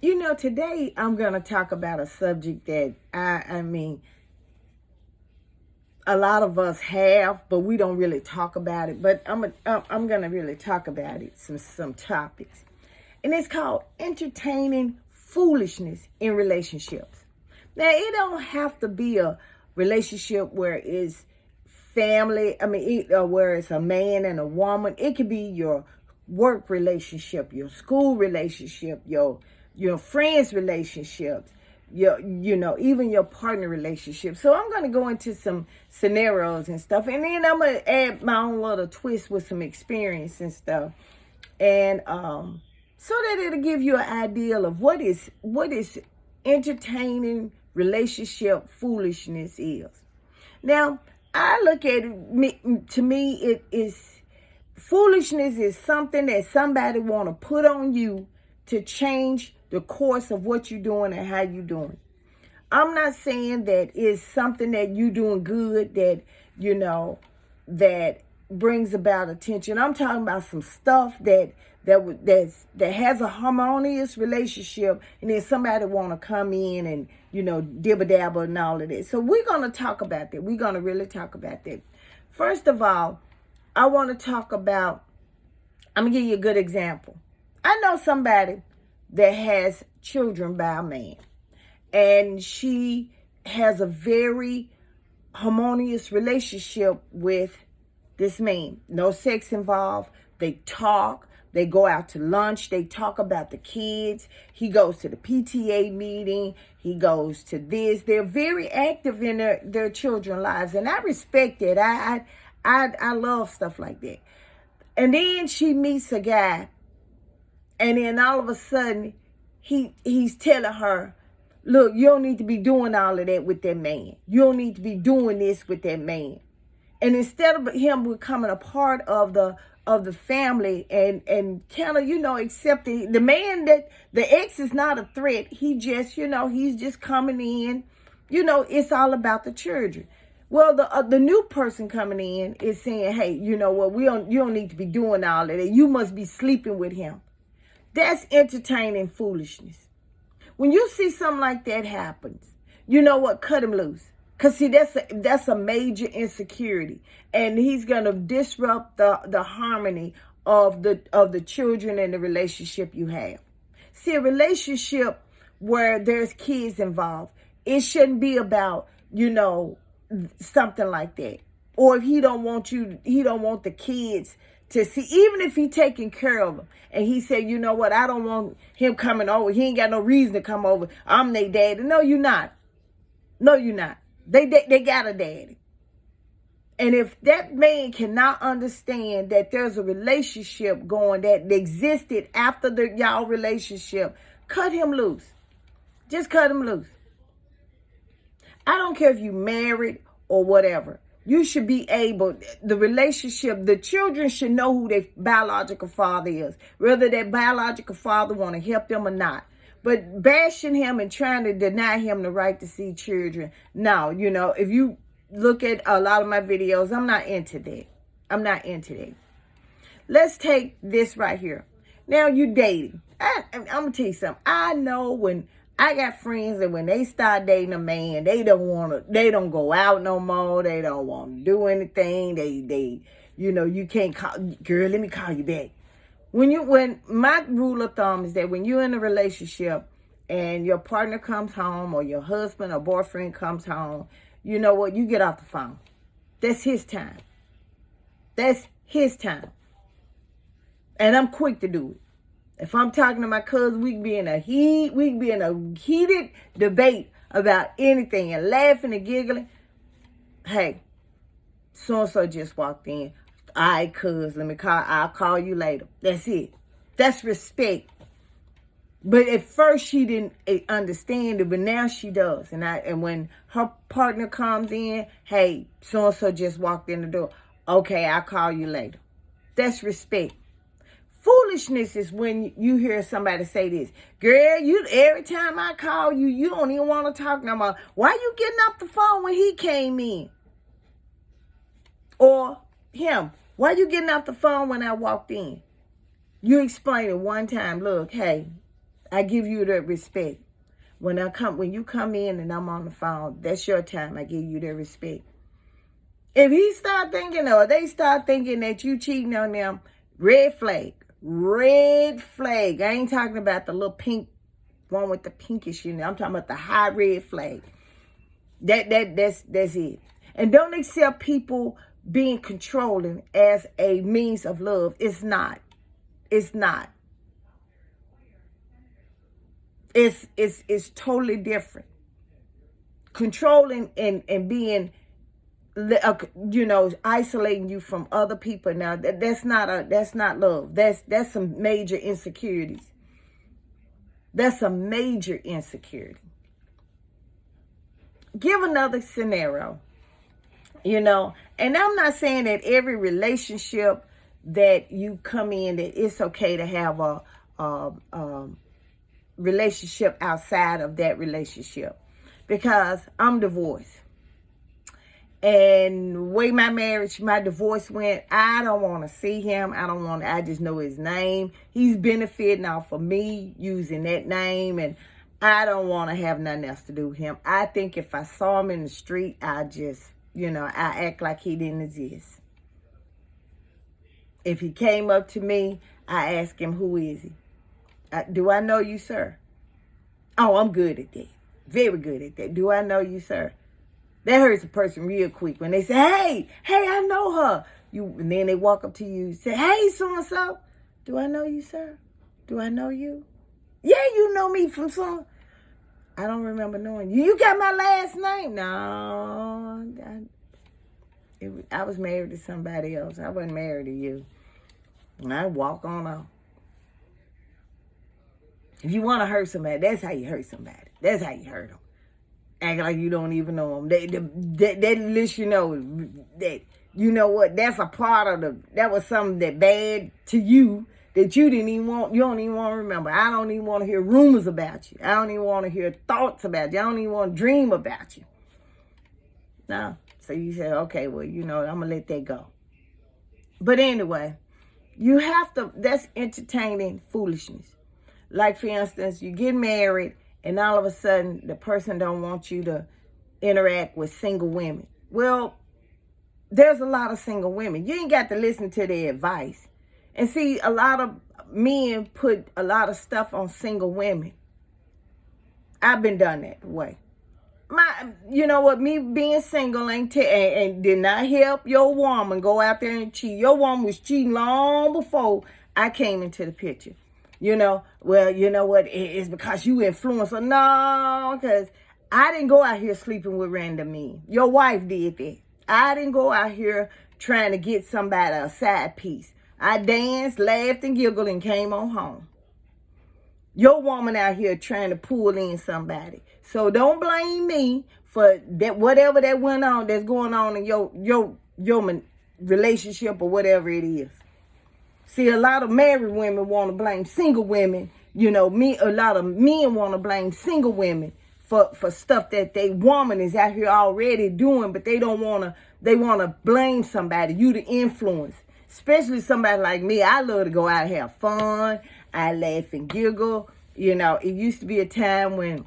Today I'm going to talk about a subject that I mean, a lot of us have, but we don't really talk about it. But I'm going to really talk about it, some topics. And it's called entertaining foolishness in relationships. Now, it don't have to be a relationship where it's family, where it's a man and a woman. It could be your work relationship, your school relationship, your friends relationships, even your partner relationship. So I'm going to go into some scenarios and stuff, and then I'm going to add my own little twist with some experience and stuff, and so that it'll give you an idea of what is entertaining relationship foolishness is. Now, I look at it, to me, it is foolishness is something that somebody want to put on you to change the course of what you're doing and how you're doing. I'm not saying that it's something that you doing good that brings about attention. I'm talking about some stuff that has a harmonious relationship, and then somebody want to come in and dibba dabba and all of that. So we're gonna talk about that. We're gonna really talk about that. First of all, I want to talk about. I'm gonna give you a good example. I know somebody that has children by a man, and she has a very harmonious relationship with this man. No sex involved. They talk. They go out to lunch. They talk about the kids. He goes to the PTA meeting. He goes to this. They're very active in their children's lives, and I respect it. I love stuff like that. And then she meets a guy, and then all of a sudden, he's telling her, look, you don't need to be doing all of that with that man. You don't need to be doing this with that man. And instead of him becoming a part of the family and kind of, accepting the man, that the ex is not a threat. He just, he's just coming in. It's all about the children. Well, the new person coming in is saying, hey, you know what? You don't need to be doing all of that. You must be sleeping with him. That's entertaining foolishness. When you see something like that happens, you know what? Cut him loose. Because, see, that's a major insecurity. And he's going to disrupt the harmony of the children and the relationship you have. See, a relationship where there's kids involved, it shouldn't be about, something like that. Or if he don't want the kids to see, even if he taking care of them, and he said, you know what, I don't want him coming over. He ain't got no reason to come over. I'm their daddy. No, you're not. No, you're not. They got a daddy. And if that man cannot understand that there's a relationship going that existed after y'all relationship, cut him loose. Just cut him loose. I don't care if you married or whatever. You should be able, the relationship, the children should know who their biological father is, whether their biological father want to help them or not. But bashing him and trying to deny him the right to see children, no, if you look at a lot of my videos, I'm not into that. I'm not into that. Let's take this right here. Now you dating. I'm going to tell you something. I know when I got friends that when they start dating a man, they don't go out no more. They don't want to do anything. They you can't call, girl, let me call you back. When my rule of thumb is that when you're in a relationship and your partner comes home or your husband or boyfriend comes home, you know what? You get off the phone. That's his time. That's his time. And I'm quick to do it. If I'm talking to my cousin, we can be in a heated debate about anything and laughing and giggling. Hey, so-and-so just walked in. All right, cuz, I'll call you later. That's it. That's respect. But at first she didn't understand it, but now she does. And when her partner comes in, hey, so-and-so just walked in the door. Okay, I'll call you later. That's respect. Foolishness is when you hear somebody say this. Girl, every time I call you, you don't even want to talk no more. Why you getting off the phone when he came in? Or him. Why you getting off the phone when I walked in? You explain it one time. Look, hey, I give you the respect. When you come in and I'm on the phone, that's your time. I give you the respect. If he start thinking or they start thinking that you cheating on them, red flag. Red flag. I ain't talking about the little pink one with the pinkish in there. I'm talking about the high red flag. That's it. And don't accept people being controlling as a means of love. It's not. It's not. It's totally different. Controlling and being, isolating you from other people. Now that's not love. That's some major insecurities. That's a major insecurity. Give another scenario, and I'm not saying that every relationship that you come in, that it's okay to have a relationship outside of that relationship, because I'm divorced. And the way my divorce went, I don't want to see him. I just know his name. He's benefiting off of me using that name, and I don't want to have nothing else to do with him. I think if I saw him in the street, I just, I act like he didn't exist. If he came up to me, I ask him, who is he? Do I know you, sir? Oh, I'm good at that. Very good at that. Do I know you, sir? That hurts a person real quick when they say, hey, I know her. And then they walk up to you and say, hey, so-and-so. Do I know you, sir? Do I know you? Yeah, you know me from some. I don't remember knowing you. You got my last name? No. I was married to somebody else. I wasn't married to you. And I walk on off. If you want to hurt somebody, that's how you hurt somebody. That's how you hurt them. Act like you don't even know them. That lets you know that, what, that's a part of that was something that bad to you that you don't even want to remember. I don't even want to hear rumors about you. I don't even want to hear thoughts about you. I don't even want to dream about you. No. So you say, okay, well, I'm going to let that go. But anyway, that's entertaining foolishness. Like, for instance, you get married and all of a sudden the person don't want you to interact with single women. Well, there's a lot of single women. You ain't got to listen to their advice. And see, a lot of men put a lot of stuff on single women. I've been done that way. Me being single and did not help your woman go out there and cheat. Your woman was cheating long before I came into the picture. Well, you know what? It's because you influenced her. No, because I didn't go out here sleeping with random men. Your wife did that. I didn't go out here trying to get somebody a side piece. I danced, laughed, and giggled and came on home. Your woman out here trying to pull in somebody. So don't blame me for that, whatever that went on, that's going on in your relationship or whatever it is. See, a lot of married women want to blame single women. A lot of men want to blame single women for stuff that they woman is out here already doing, but they want to blame somebody, you the influence. Especially somebody like me. I love to go out and have fun. I laugh and giggle. It used to be a time when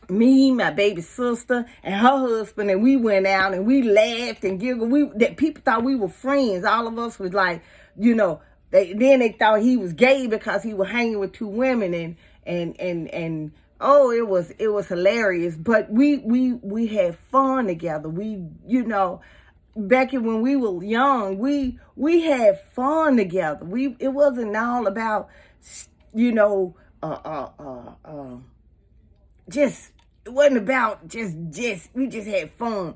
me, my baby sister, and her husband, and we went out and we laughed and giggled. That people thought we were friends. All of us was like, they thought he was gay because he was hanging with two women, and oh, it was hilarious. But we had fun together. Back when we were young, we had fun together. It wasn't all about it wasn't about just we just had fun.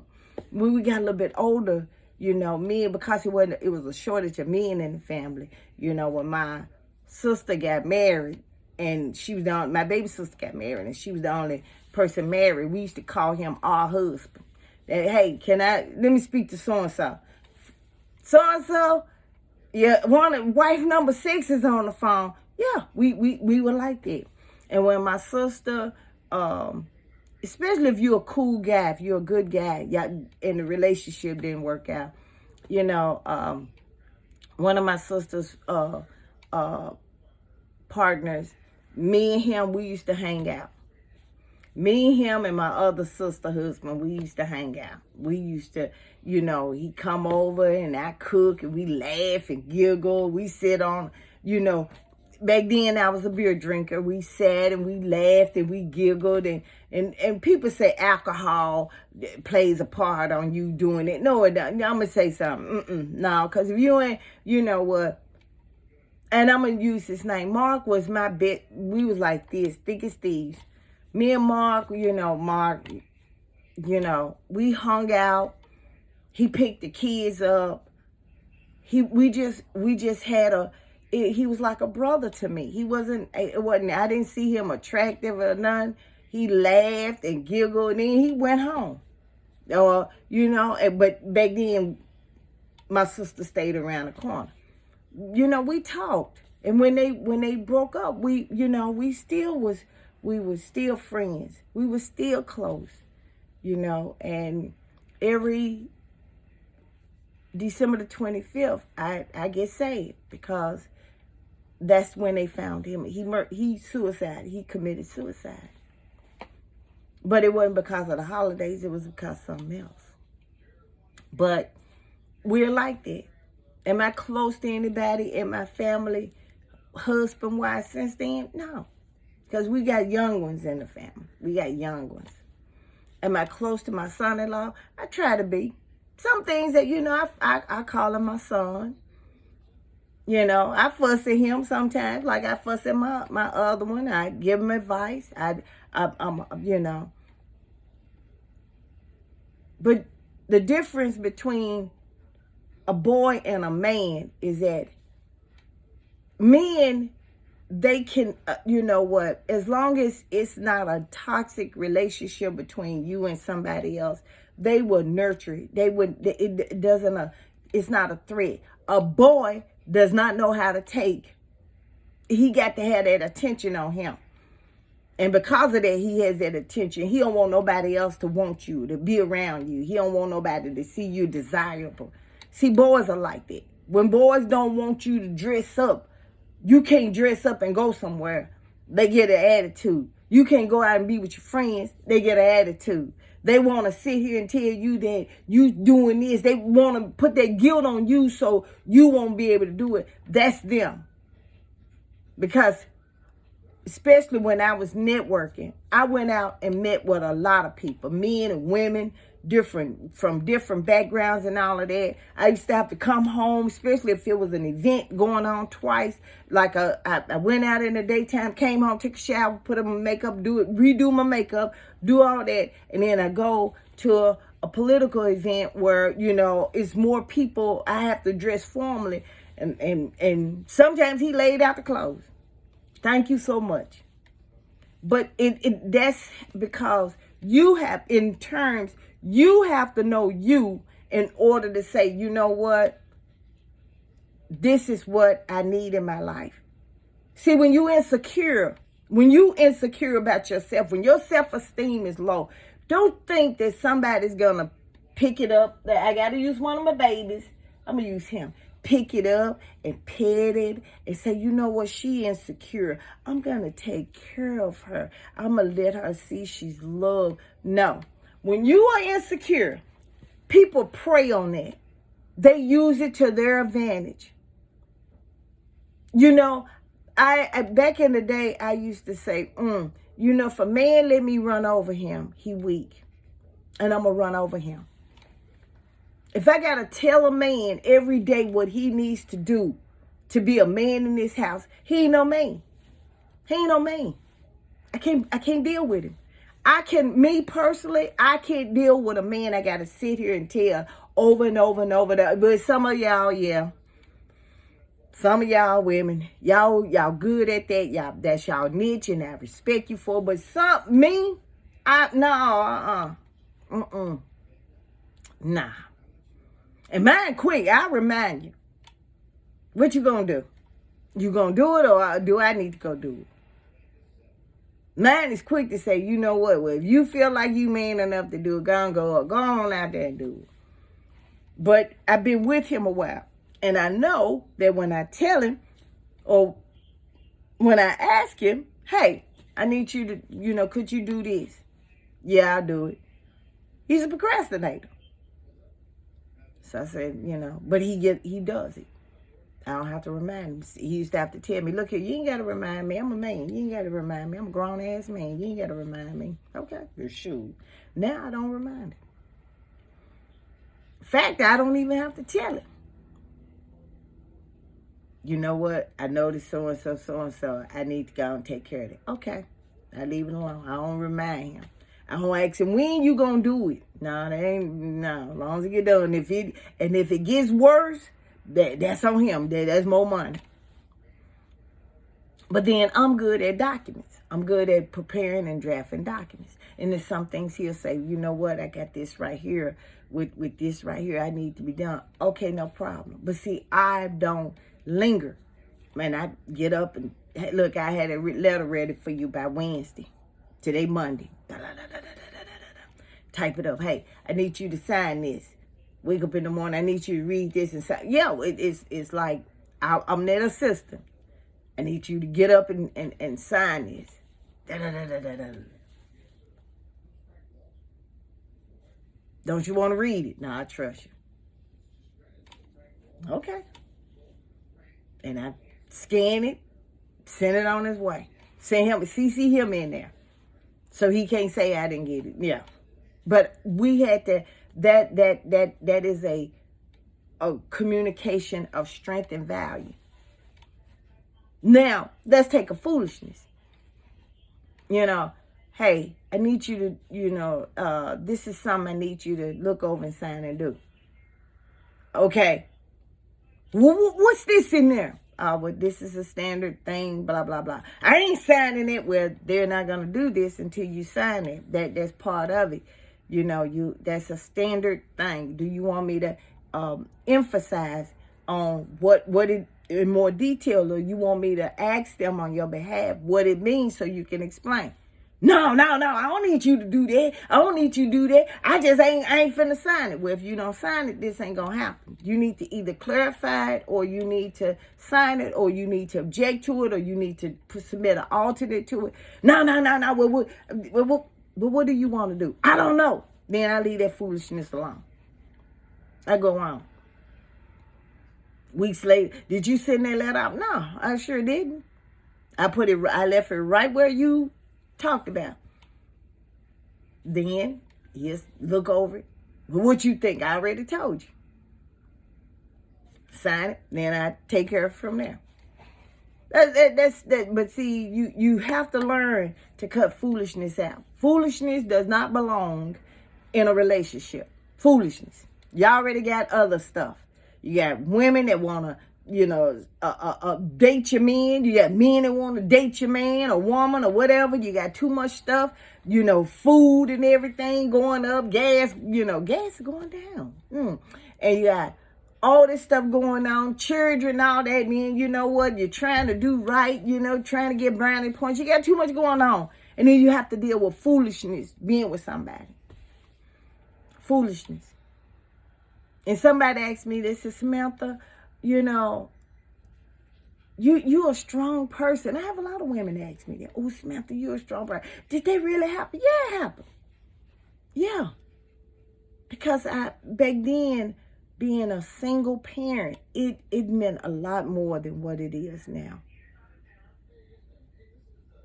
When we got a little bit older, men, because it was a shortage of men in the family. When my sister got married, and my baby sister got married, and she was the only person married, we used to call him our husband. That, hey, let me speak to so-and-so. So-and-so, yeah, wife number 6 is on the phone. Yeah, we were like that. And when my sister, especially if you're a cool guy, if you're a good guy, and the relationship didn't work out, one of my sister's partners, Me and him, we used to hang out. Me and him and my other sister husband, we used to hang out. We used to, he come over and I cook and we laugh and giggle. We sit on, back then I was a beer drinker. We sat and we laughed and we giggled and people say alcohol plays a part on you doing it. No, it doesn't. I'm going to say something. No, because if you ain't, what? And I'm going to use his name. Mark was my bit. We was like this, thick as thieves. Me and Mark, Mark, we hung out. He picked the kids up. We just had he was like a brother to me. I didn't see him attractive or none. He laughed and giggled and then he went home. But back then, my sister stayed around the corner. We talked. And when they broke up, we were still friends. We were still close, and every December the 25th, I get saved because that's when they found him. He committed suicide. But it wasn't because of the holidays. It was because of something else. But we're like that. Am I close to anybody in my family, husband-wise, since then? No. Because we got young ones in the family. We got young ones. Am I close to my son-in-law? I try to be. Some things that, I call him my son. I fuss at him sometimes, like I fuss at my other one. I give him advice. But the difference between a boy and a man is that men, they can, as long as it's not a toxic relationship between you and somebody else, they will nurture it. It's not a threat. A boy does not know how to take. He got to have that attention on him. And because of that, he has that attention. He don't want nobody else to want you, to be around you. He don't want nobody to see you desirable. See, boys are like that. When boys don't want you to dress up, you can't dress up and go somewhere. They get an attitude. You can't go out and be with your friends. They get an attitude. They want to sit here and tell you that you doing this. They want to put that guilt on you so you won't be able to do it. That's them. Because especially when I was networking, I went out and met with a lot of people, men and women, from different backgrounds and all of that. I used to have to come home, especially if it was an event going on twice. Like I went out in the daytime, came home, took a shower, put on my makeup, redo my makeup, do all that. And then I go to a political event where, it's more people. I have to dress formally. And sometimes he laid out the clothes. Thank you so much. But that's because you have to know you in order to say, you know what? This is what I need in my life. See, when you insecure about yourself, when your self-esteem is low, don't think that somebody's going to pick it up. I got to use one of my babies. I'm going to use him. Pick it up and pet it and say, you know what, she insecure. I'm going to take care of her. I'm going to let her see she's loved. No. When you are insecure, people prey on that. They use it to their advantage. I back in the day, I used to say, if a man let me run over him, he weak. And I'm going to run over him. If I got to tell a man every day what he needs to do to be a man in this house, he ain't no man. He ain't no man. I can't deal with him. Me personally, I can't deal with a man I got to sit here and tell over and over and over. But some of y'all, yeah. Some of y'all women, y'all good at that. That's y'all niche and I respect you for. But nah. And mine quick, I'll remind you. What you gonna do? You gonna do it or do I need to go do it? Mine is quick to say, you know what? Well, if you feel like you man enough to do it, go on out there and do it. But I've been with him a while. And I know that when I tell him or when I ask him, Hey, I need you to, could you do this? Yeah, I'll do it. He's a procrastinator. So I said, but he does it. I don't have to remind him. He used to have to tell me, look here, you ain't got to remind me. I'm a man. You ain't got to remind me. I'm a grown-ass man. You ain't got to remind me. Okay, shoot. Now I don't remind him. In fact, I don't even have to tell him. You know what? I noticed so-and-so, so-and-so. I need to go and take care of it. Okay. I leave it alone. I don't remind him. I don't ask him, when you going to do it? No, that ain't, no. As long as it get done. If it gets worse, that's on him. That's more money. But then I'm good at documents. I'm good at preparing and drafting documents. And there's some things he'll say, you know what? I got this right here. With this right here, I need to be done. Okay, no problem. But see, I don't linger. Man, I get up and, hey, look, I had a letter ready for you by Wednesday. Today, Monday. Type it up. Hey, I need you to sign this. Wake up in the morning, I need you to read this and sign. Yeah, it's like I'm that assistant. I need you to get up and sign this. Don't you want to read it? No, I trust you. Okay. And I scan it, send it on his way. Send him, CC him in there. So he can't say I didn't get it. Yeah. But we had to, that is a communication of strength and value. Now, let's take a foolishness. Hey, I need you to, this is something I need you to look over and sign and do. Okay. What's this in there? Well, this is a standard thing, blah, blah, blah. I ain't signing it where they're not going to do this until you sign it. That's part of it. That's a standard thing. Do you want me to emphasize on what it in more detail, or you want me to ask them on your behalf what it means so you can explain? No, I don't need you to do that. I don't need you to do that. I ain't finna sign it. Well, if you don't sign it, this ain't gonna happen. You need to either clarify it, or you need to sign it, or you need to object to it, or you need to submit an alternate to it. No. Well, what do you want to do? I don't know. Then I leave that foolishness alone. I go on. Weeks later, did you send that letter out? No, I sure didn't. I left it right where you talked about. Then, yes, look over it. What you think? I already told you. Sign it, then I take care of it from there. That's that. But see, you have to learn to cut foolishness out. Foolishness does not belong in a relationship. Foolishness. You already got other stuff. You got women that want to, date your man. You got men that want to date your man or woman or whatever. You got too much stuff, food and everything going up. Gas, gas is going down. And you got all this stuff going on. Children, all that. Man, you know what? You're trying to do right, trying to get brownie points. You got too much going on. And then you have to deal with foolishness being with somebody. Foolishness. And somebody asked me, they said, Samantha, you're a strong person. I have a lot of women ask me that. Oh, Samantha, you're a strong person. Did they really happen? Yeah, it happened. Yeah. Because back then, being a single parent, it meant a lot more than what it is now.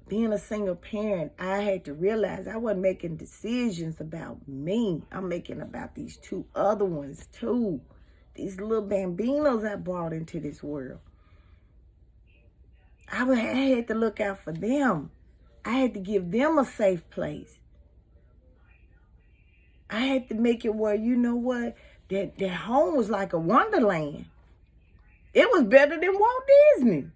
Being a single parent, I had to realize I wasn't making decisions about me. I'm making about these two other ones too. These little bambinos I brought into this world. I had to look out for them. I had to give them a safe place. I had to make it where, that home was like a wonderland. It was better than Walt Disney.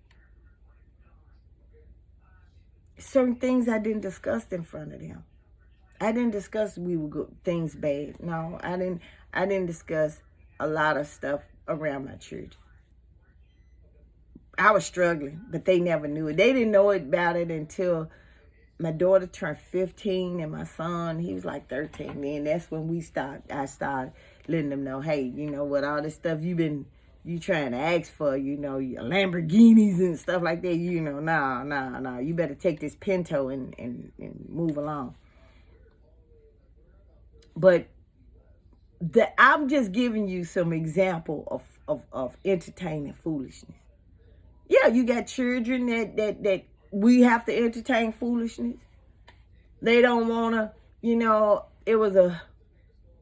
Certain things I didn't discuss in front of them. I didn't discuss things bad. No, I didn't discuss a lot of stuff around my church. I was struggling, but they never knew it. They didn't know about it until my daughter turned 15 and my son, he was like 13. Then that's when I started letting them know, hey, you know what, all this stuff you've been you trying to ask for, your Lamborghinis and stuff like that. Nah. You better take this Pinto and move along. But I'm just giving you some example of entertaining foolishness. Yeah, you got children that we have to entertain foolishness. They don't want to,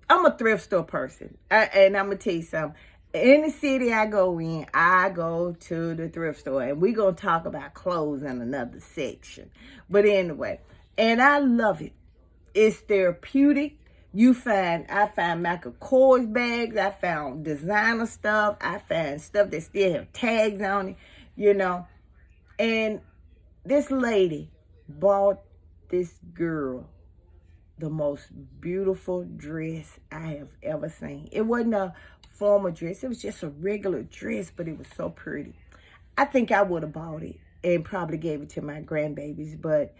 I'm a thrift store person. And I'm going to tell you something. In the city I go to the thrift store. And we're going to talk about clothes in another section. But anyway, and I love it. It's therapeutic. I find Michael Kors bags. I found designer stuff. I find stuff that still have tags on it, And this lady bought this girl the most beautiful dress I have ever seen. It wasn't a formal dress. It was just a regular dress, but it was so pretty. I think I would have bought it and probably gave it to my grandbabies, but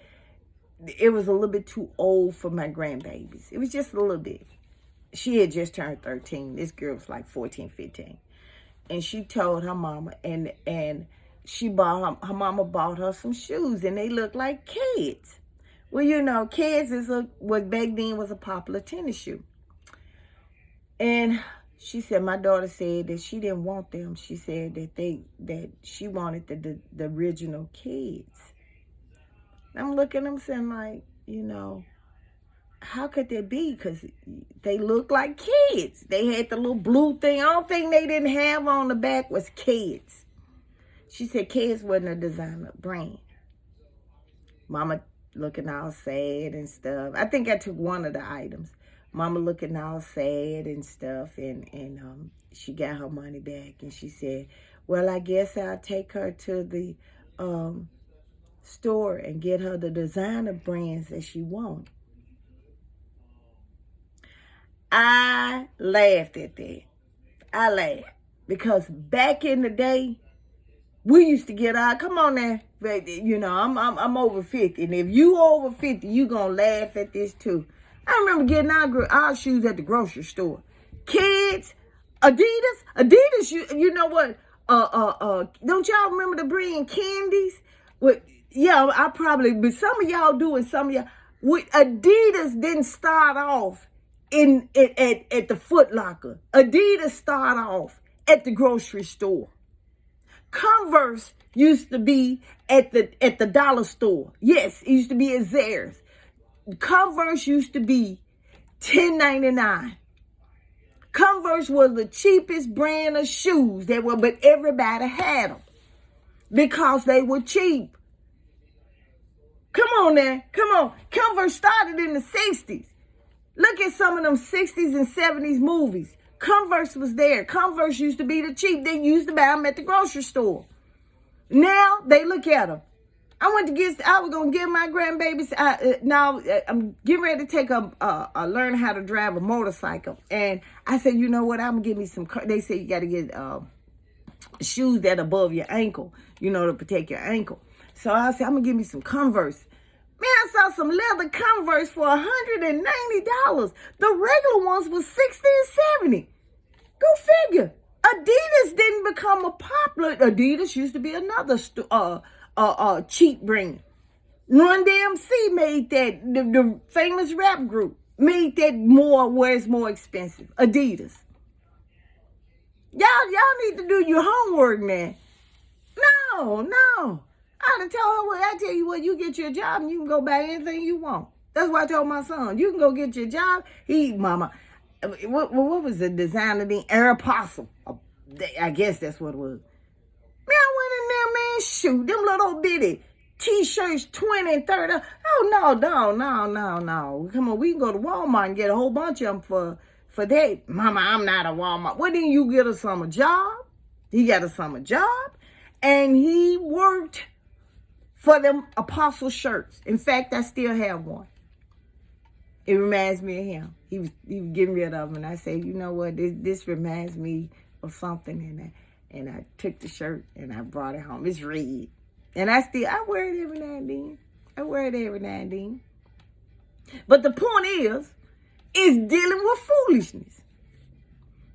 it was a little bit too old for my grandbabies. It was just a little bit. She had just turned 13. This girl was like 14, 15. And she told her mama, and her mama bought her some shoes, and they looked like kids. Well, kids what back then was a popular tennis shoe. And she said, my daughter said that she didn't want them. She said that she wanted the original kids. I'm looking at them saying, like, how could that be? Because they look like kids. They had the little blue thing. Only thing they didn't have on the back was kids. She said kids wasn't a designer brand. Mama looking all sad and stuff. I think I took one of the items. Mama looking all sad and stuff, and she got her money back, and she said, well, I guess I'll take her to the store and get her the designer brands that she wants. I laughed at that. I laughed because back in the day, we used to get out. Come on now, I'm over 50, and if you over 50, you gonna laugh at this too. I remember getting our shoes at the grocery store. Kids, Adidas. You know what? Don't y'all remember the brand Candies? Yeah, but some of y'all do, and some of y'all. Adidas didn't start off at the Foot Locker. Adidas started off at the grocery store. Converse used to be at the dollar store. Yes, it used to be at Zayre's. Converse used to be $10.99. Converse was the cheapest brand of shoes but everybody had them because they were cheap. Come on now, come on. Converse started in the 60s. Look at some of them 60s and 70s movies. Converse was there. Converse used to be the cheap. They used to buy them at the grocery store. Now they look at them. I was going to give my grandbabies, now I'm getting ready to take learn how to drive a motorcycle. And I said, you know what, I'm going to give me some, they say you got to get shoes that are above your ankle, to protect your ankle. So I said, I'm going to give me some Converse. Man, I saw some leather Converse for $190. The regular ones was $60 and $70. Go figure. Adidas didn't become a popular. Adidas used to be another cheap brand. Run DMC made that. The famous rap group made that where it's more expensive. Adidas. Y'all need to do your homework, man. No. I tell you what, you get your job and you can go buy anything you want. That's what I told my son. You can go get your job. What was the designer name? Aeropostale. I guess that's what it was. Man, I went in there, man, shoot, them little bitty T-shirts, 20 and 30. Oh, no. Come on, we can go to Walmart and get a whole bunch of them for that. Mama, I'm not a Walmart. Well, then you get a summer job. He got a summer job, and he worked for them Apostle shirts. In fact, I still have one. It reminds me of him. He was getting rid of them, and I said, you know what? This reminds me of something, and I took the shirt and I brought it home. It's red, and I wear it every now and then. But the point is dealing with foolishness.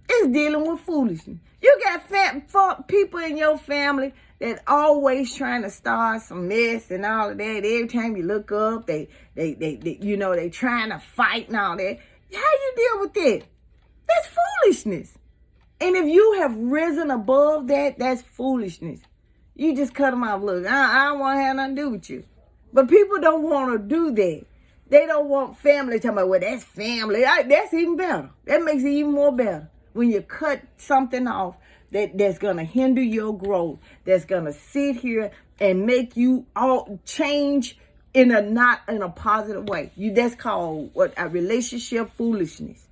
It's dealing with foolishness. You got people in your family that always trying to start some mess and all of that. Every time you look up, they trying to fight and all that. How you deal with that? That's foolishness. And if you have risen above that, that's foolishness. You just cut them off. Look, I don't want to have nothing to do with you. But people don't want to do that. They don't want family talking about, well, that's family. That's even better. That makes it even more better. When you cut something off that's going to hinder your growth, that's going to sit here and make you all change not in a positive way. That's called a relationship foolishness.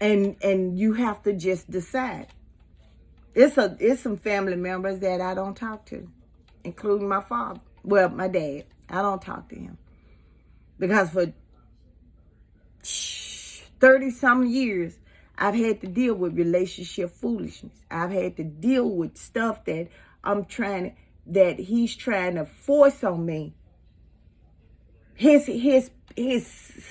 And you have to just decide. It's some family members that I don't talk to, including my father. Well, my dad. I don't talk to him. Because for 30-some years, I've had to deal with relationship foolishness. I've had to deal with stuff that he's trying to force on me. His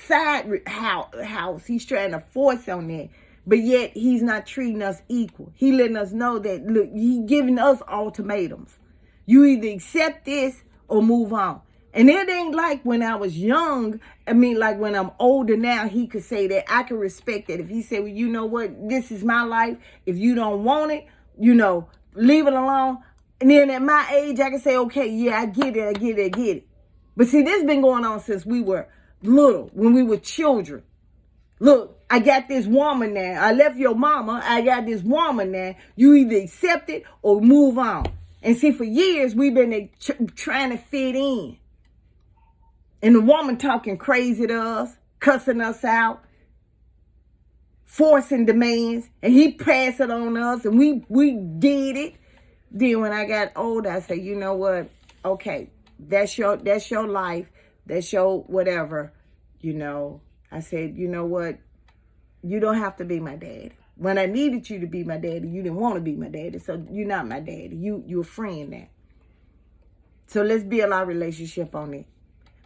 side house, he's trying to force on that. But yet, he's not treating us equal. He letting us know that, look, he's giving us ultimatums. You either accept this or move on. And it ain't like when I was young. I mean, like when I'm older now, he could say that. I can respect that. If he said, well, you know what? This is my life. If you don't want it, leave it alone. And then at my age, I can say, okay, yeah, I get it. But see, this has been going on since we were little, when we were children. Look, I got this woman now. I left your mama. I got this woman now. You either accept it or move on. And see, for years, we've been trying to fit in. And the woman talking crazy to us, cussing us out, forcing demands, and he passed it on us, and we did it. Then when I got older, I said, you know what? Okay, that's your life, that's your whatever. I said, you know what? You don't have to be my daddy. When I needed you to be my daddy, you didn't want to be my daddy, so you're not my daddy. You're a friend now. So let's build our relationship on it.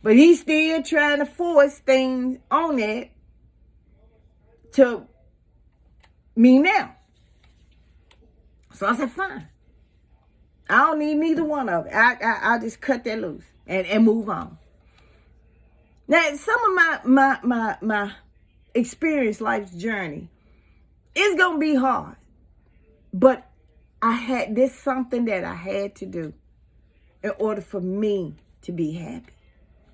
But he's still trying to force things on that to me now. So I said, fine. I don't need neither one of it. I'll just cut that loose and move on. Now, some of my experience, life's journey, it's going to be hard. But this something that I had to do in order for me to be happy.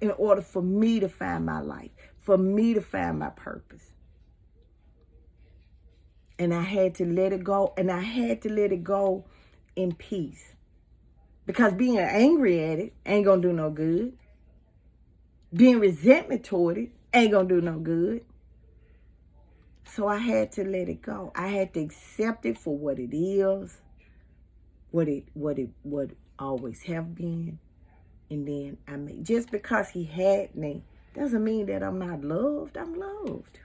In order for me to find my life, for me to find my purpose. And I had to let it go, and I had to let it go in peace. Because being angry at it ain't going to do no good. Being resentment toward it ain't going to do no good. So I had to let it go. I had to accept it for what it is, what it always have been. And then just because he had me doesn't mean that I'm not loved. I'm loved.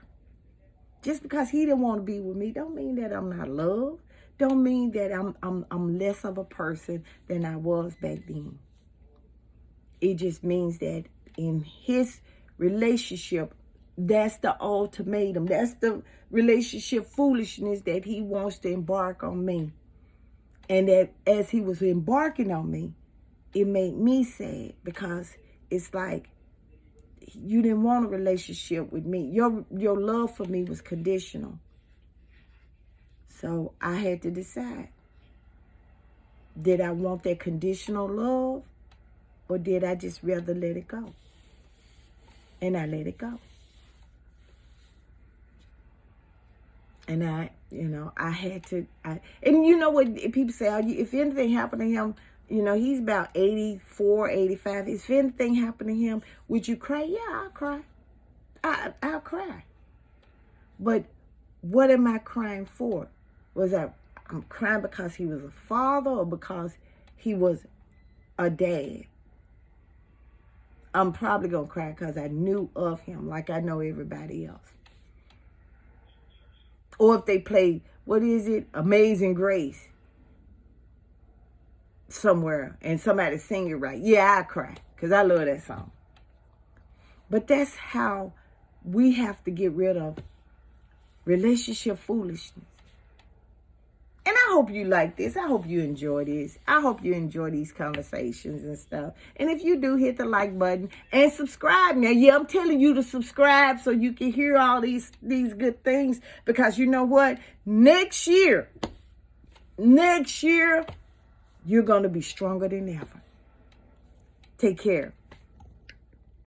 Just because he didn't want to be with me don't mean that I'm not loved. Don't mean that I'm less of a person than I was back then. It just means that in his relationship, that's the ultimatum. That's the relationship foolishness that he wants to embark on me. And that as he was embarking on me, it made me sad because it's like you didn't want a relationship with me. Your love for me was conditional. So I had to decide. Did I want that conditional love, or did I just rather let it go? And I let it go. And I had to. And you know what people say, if anything happened to him, he's about 84, 85. If anything happened to him, would you cry? Yeah, I'll cry. I'll cry. But what am I crying for? I'm crying because he was a father or because he was a dad? I'm probably going to cry because I knew of him like I know everybody else. Or if they play, Amazing Grace somewhere and somebody sing it right. Yeah, I cry because I love that song. But that's how we have to get rid of Relationship foolishness. And I hope you like this. I hope you enjoy this. I hope you enjoy these conversations and stuff. And if you do, hit the like button and subscribe. Now, yeah, I'm telling you to subscribe so you can hear all these good things. Because you know what? Next year, you're going to be stronger than ever. Take care.